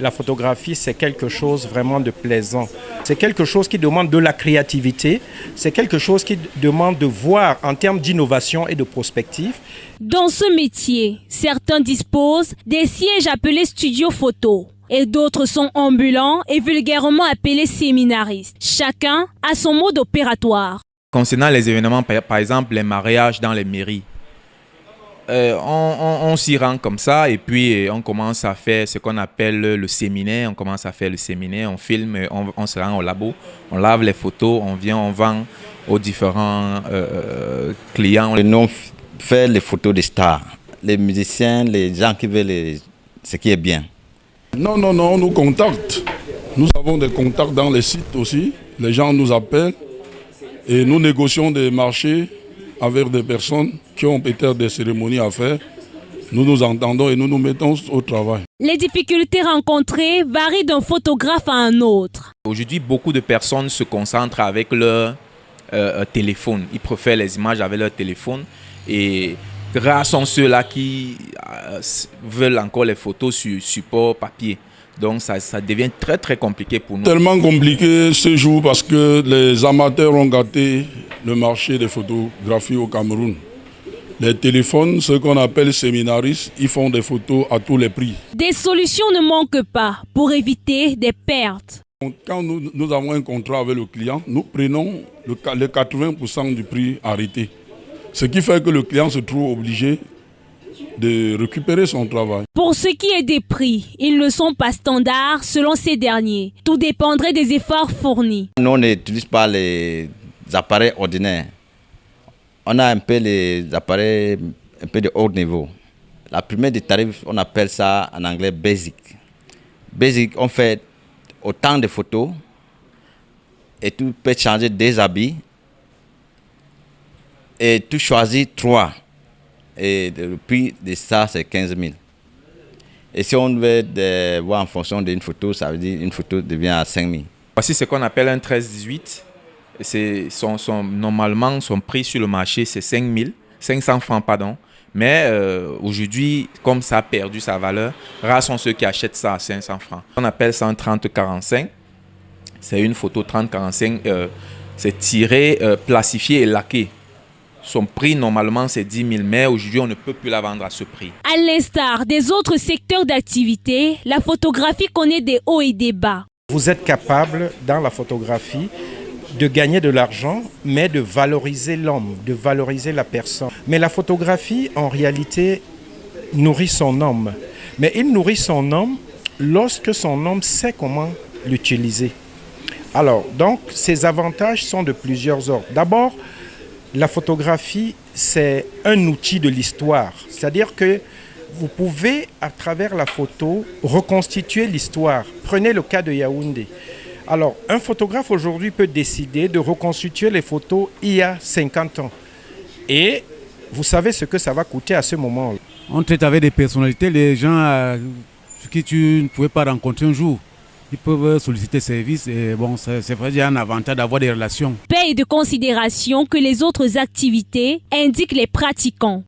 La photographie, c'est quelque chose vraiment de plaisant. C'est quelque chose qui demande de la créativité. C'est quelque chose qui demande de voir en termes d'innovation et de prospective. Dans ce métier, certains disposent des sièges appelés studios photo et d'autres sont ambulants et vulgairement appelés séminaristes. Chacun a son mode opératoire. Concernant les événements, par exemple les mariages dans les mairies, on s'y rend comme ça et puis on commence à faire ce qu'on appelle le séminaire. On commence à faire le séminaire, on filme, on se rend au labo, on lave les photos, on vient, on vend aux différents clients. Nous on fait les photos des stars, les musiciens, les gens qui veulent ce qui est bien. Non, on nous contacte. Nous avons des contacts dans les sites aussi. Les gens nous appellent et nous négocions des marchés avec des personnes qui ont peut-être des cérémonies à faire. Nous nous entendons et nous nous mettons au travail. Les difficultés rencontrées varient d'un photographe à un autre. Aujourd'hui, beaucoup de personnes se concentrent avec leur téléphone. Ils préfèrent les images avec leur téléphone. Et rares sont ceux-là qui veulent encore les photos sur support papier. Donc ça devient très très compliqué pour nous. Tellement compliqué ce jour parce que les amateurs ont gâté le marché des photographies au Cameroun. Les téléphones, ceux qu'on appelle séminaristes, ils font des photos à tous les prix. Des solutions ne manquent pas pour éviter des pertes. Quand nous avons un contrat avec le client, nous prenons le 80% du prix arrêté. Ce qui fait que le client se trouve obligé de récupérer son travail. Pour ce qui est des prix, ils ne sont pas standards selon ces derniers. Tout dépendrait des efforts fournis. Nous, on n'utilise pas les appareils ordinaires. On a un peu les appareils un peu de haut niveau. La première des tarifs, on appelle ça en anglais basic. Basic, on fait autant de photos et tu peux changer des habits et tu choisis 3. Et le prix de ça, c'est 15 000. Et si on veut voir en fonction d'une photo, ça veut dire une photo devient à 5 000. Voici ce qu'on appelle un 13-18. Normalement, son prix sur le marché, c'est 500 francs, pardon. Mais aujourd'hui, comme ça a perdu sa valeur, rares sont ceux qui achètent ça à 500 francs. On appelle ça un 30-45. C'est une photo 30-45. C'est tiré, plastifié et laqué. Son prix, normalement, c'est 10 000, mais aujourd'hui, on ne peut plus la vendre à ce prix. À l'instar des autres secteurs d'activité, la photographie connaît des hauts et des bas. Vous êtes capable, dans la photographie, de gagner de l'argent, mais de valoriser l'homme, de valoriser la personne. Mais la photographie, en réalité, nourrit son homme. Mais il nourrit son homme lorsque son homme sait comment l'utiliser. Alors, donc, ces avantages sont de plusieurs ordres. D'abord, la photographie, c'est un outil de l'histoire. C'est-à-dire que vous pouvez, à travers la photo, reconstituer l'histoire. Prenez le cas de Yaoundé. Alors, un photographe aujourd'hui peut décider de reconstituer les photos il y a 50 ans. Et vous savez ce que ça va coûter à ce moment-là. On traite avec des personnalités, les gens que tu ne pouvais pas rencontrer un jour. Ils peuvent solliciter service et bon, c'est vrai qu'il y a un avantage d'avoir des relations. Paye de considération que les autres activités indiquent les pratiquants.